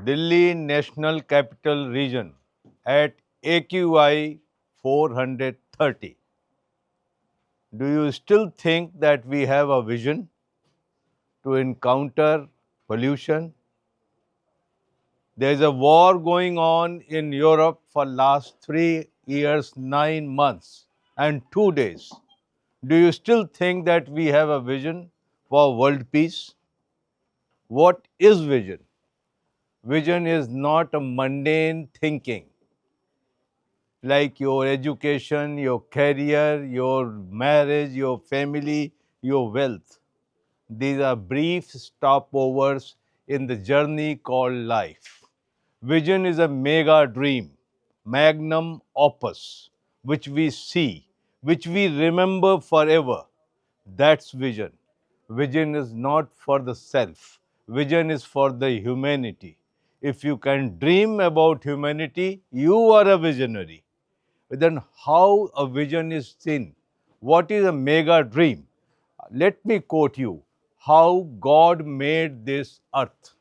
Delhi National Capital Region at AQI 430. Do you still think that we have a vision to encounter pollution? There is a war going on in Europe for last 3 years, 9 months and 2 days. Do you still think that we have a vision for world peace? What is vision? Vision is not a mundane thinking like your education, your career, your marriage, your family, your wealth. These are brief stopovers in the journey called life. Vision is a mega dream, magnum opus, which we see, which we remember forever. That's vision. Vision is not for the self, vision is for the humanity. If you can dream about humanity, you are a visionary. Then, how a vision is seen? What is a mega dream? Let me quote you how God made this earth.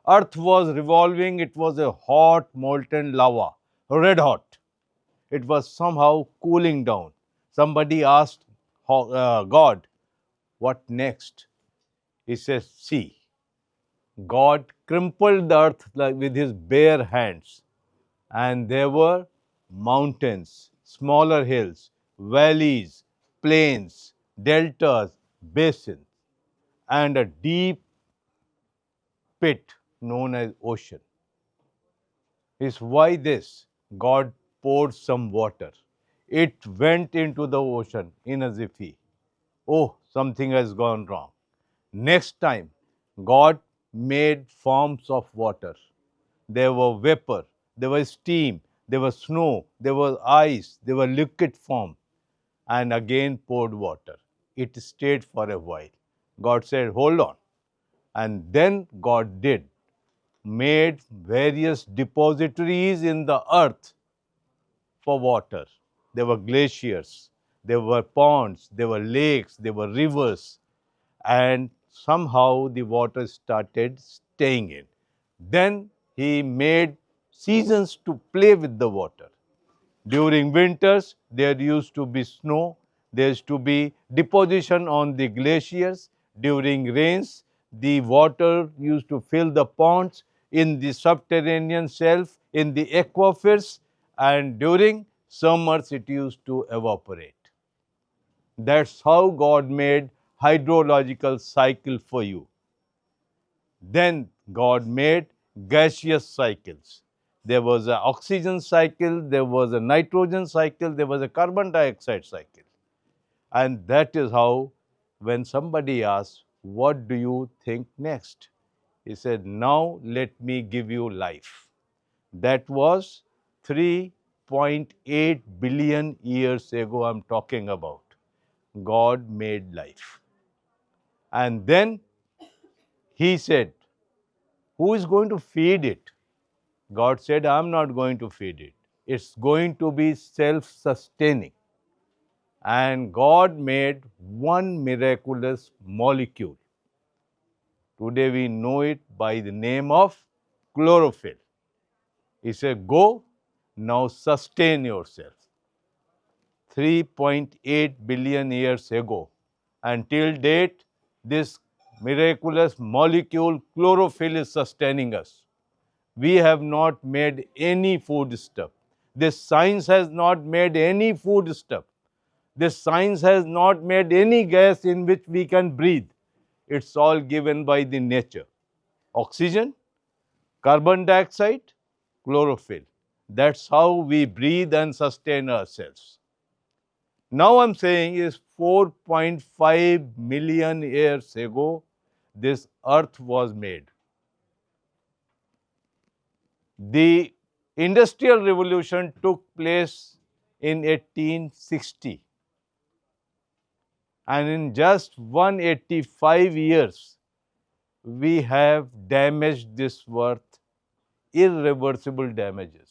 Earth was revolving, it was a hot molten lava, red hot. It was somehow cooling down. Somebody asked God, what next? He says, see. God crumpled the earth with his bare hands, and there were mountains, smaller hills, valleys, plains, deltas, basins, and a deep pit known as ocean. Is why this God poured some water. It went into the ocean in a jiffy. Oh, something has gone wrong. Next time, God made forms of water. There were vapor, there was steam, there was snow, there was ice, there were liquid form, and again poured water. It stayed for a while. God said, hold on. And then God did, made various depositories in the earth for water. There were glaciers, there were ponds, there were lakes, there were rivers, and somehow the water started staying in. Then he made seasons to play with the water. During winters, there used to be snow, there used to be deposition on the glaciers. During rains, the water used to fill the ponds in the subterranean shelf, in the aquifers, and during summers, it used to evaporate. That's how God made hydrological cycle for you. Then God made gaseous cycles. There was an oxygen cycle, there was a nitrogen cycle, there was a carbon dioxide cycle. And that is how, when somebody asks, what do you think next? He said, now let me give you life. That was 3.8 billion years ago, I'm talking about. God made life. And then he said, who is going to feed it? God said, I'm not going to feed it. It's going to be self sustaining. And God made one miraculous molecule. Today we know it by the name of chlorophyll. He said, go, now sustain yourself. 3.8 billion years ago. Until date, this miraculous molecule chlorophyll is sustaining us. We have not made any food stuff. This science has not made any food stuff. This science has not made any gas in which we can breathe. It's all given by the nature. Oxygen, carbon dioxide, chlorophyll. That's how we breathe and sustain ourselves. Now I'm saying is 4.5 million years ago, this earth was made. The Industrial Revolution took place in 1860, and in just 185 years, we have damaged this earth, irreversible damages.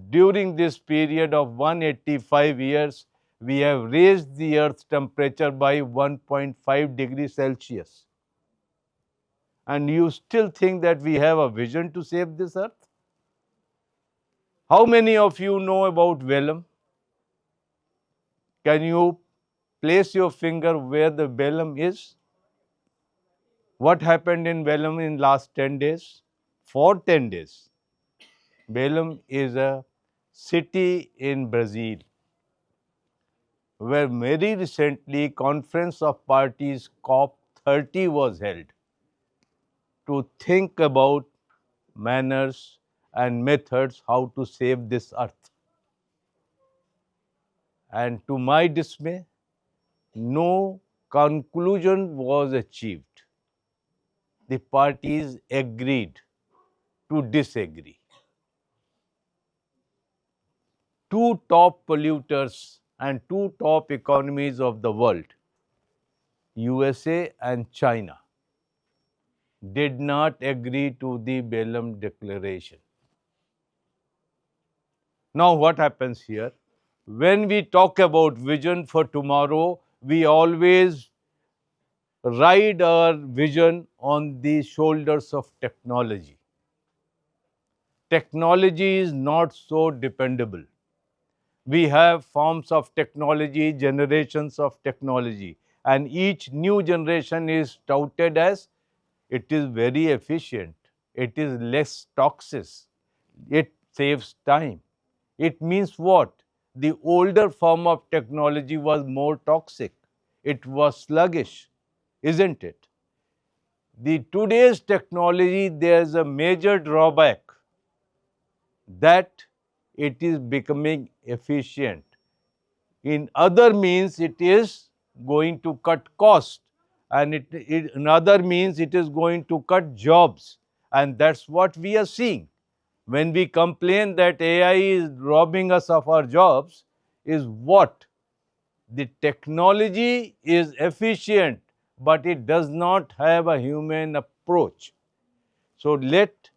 During this period of 185 years, we have raised the earth's temperature by 1.5 degrees Celsius. And you still think that we have a vision to save this earth? How many of you know about vellum? Can you place your finger where the vellum is? What happened in vellum in last 10 days? For 10 days. Belém is a city in Brazil where very recently Conference of Parties COP30 was held to think about manners and methods how to save this earth. And to my dismay, no conclusion was achieved. The parties agreed to disagree. Two top polluters and two top economies of the world, USA and China, did not agree to the Belém Declaration. Now, what happens here? When we talk about vision for tomorrow, we always ride our vision on the shoulders of technology. Technology is not so dependable. We have forms of technology, generations of technology, and each new generation is touted as it is very efficient, it is less toxic, it saves time. It means what? The older form of technology was more toxic, it was sluggish, isn't it? The today's technology, there is a major drawback that it is becoming efficient. In other means, it is going to cut cost, and in other means, it is going to cut jobs, and that's what we are seeing. When we complain that AI is robbing us of our jobs, is what? The technology is efficient, but it does not have a human approach. So let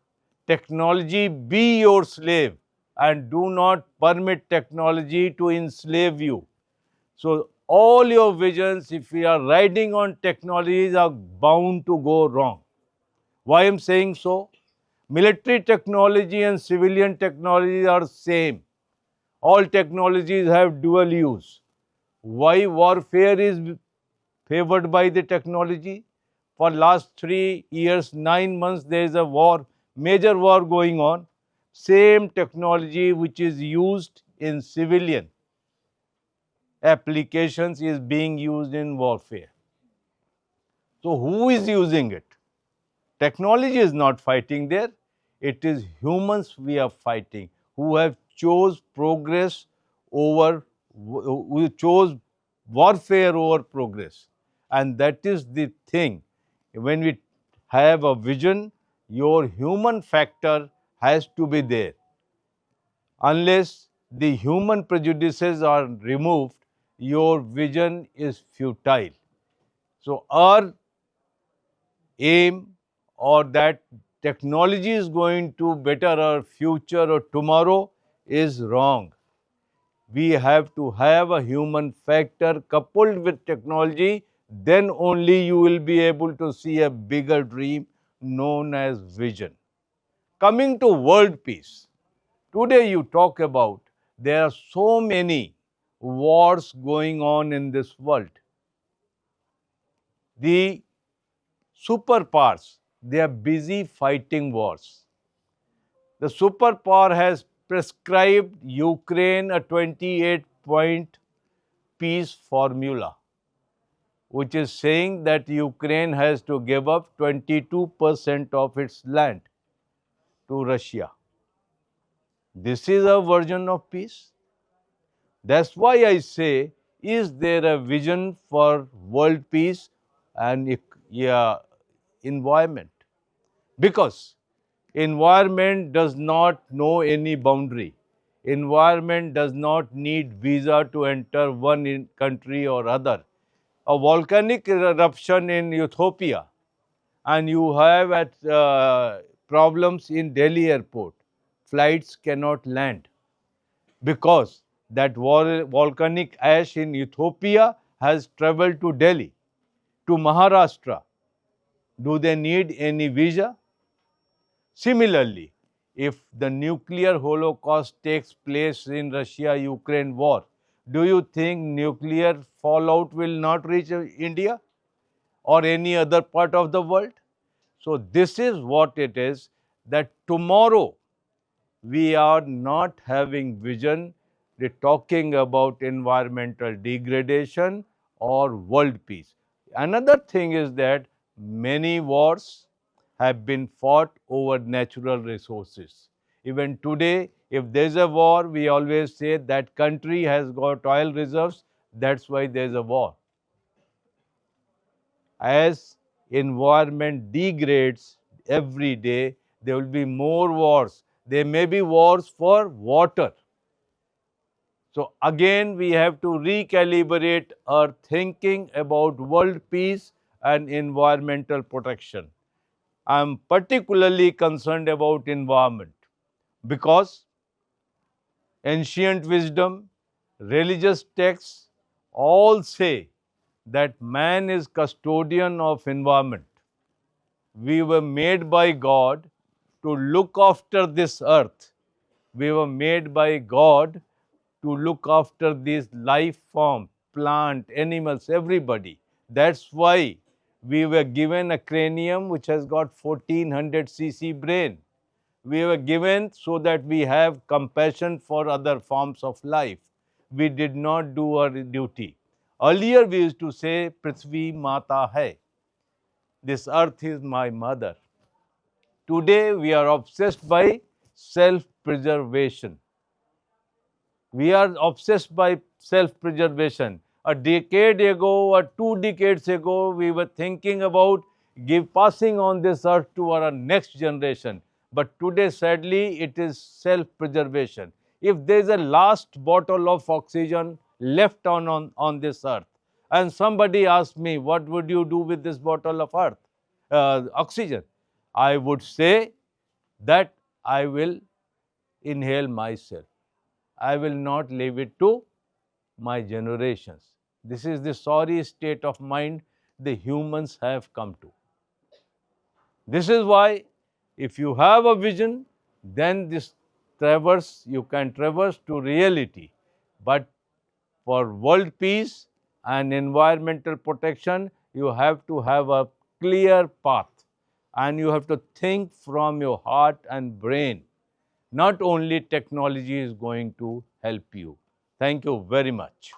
technology be your slave and do not permit technology to enslave you. So all your visions, if we are riding on technologies, are bound to go wrong. Why I'm saying so? Military technology and civilian technology are same. All technologies have dual use. Why warfare is favored by the technology? For last 3 years, 9 months, there is a war, major war going on. Same technology which is used in civilian applications is being used in warfare. So who is using it? Technology is not fighting there. It is humans we are fighting who have chose progress over, who chose warfare over progress. And that is the thing. When we have a vision, your human factor has to be there. Unless the human prejudices are removed, your vision is futile. So our aim or that technology is going to better our future or tomorrow is wrong. We have to have a human factor coupled with technology, then only you will be able to see a bigger dream known as vision. Coming to world peace, today you talk about there are so many wars going on in this world. The superpowers, they are busy fighting wars. The superpower has prescribed Ukraine a 28-point peace formula, which is saying that Ukraine has to give up 22% of its land to Russia. This is a version of peace. That's why I say, is there a vision for world peace and environment? Because environment does not know any boundary. Environment does not need visa to enter one country or other. A volcanic eruption in Ethiopia, and you have problems in Delhi airport. Flights cannot land because that volcanic ash in Ethiopia has traveled to Delhi, to Maharashtra. Do they need any visa? Similarly, if the nuclear holocaust takes place in Russia-Ukraine war, do you think nuclear fallout will not reach India or any other part of the world? So this is what it is, that tomorrow we are not having vision, we're talking about environmental degradation or world peace. Another thing is that many wars have been fought over natural resources. Even today, if there's a war, we always say that country has got oil reserves, that's why there's a war. As environment degrades every day, there will be more wars. There may be wars for water. So again, we have to recalibrate our thinking about world peace and environmental protection. I am particularly concerned about environment because ancient wisdom, religious texts all say that man is custodian of environment. We were made by God to look after this earth. We were made by God to look after this life form, plant, animals, everybody. That's why we were given a cranium which has got 1400 cc brain. We were given so that we have compassion for other forms of life. We did not do our duty. Earlier we used to say, Prithvi Mata hai. This earth is my mother. Today we are obsessed by self-preservation. We are obsessed by self-preservation. A decade ago or 2 decades ago, we were thinking about passing on this earth to our next generation. But today, sadly, it is self-preservation. If there is a last bottle of oxygen left on this earth, and somebody asks me, what would you do with this bottle of oxygen? I would say that I will inhale myself. I will not leave it to my generations. This is the sorry state of mind the humans have come to. This is why if you have a vision, then you can traverse to reality. But for world peace and environmental protection, you have to have a clear path and you have to think from your heart and brain. Not only technology is going to help you. Thank you very much.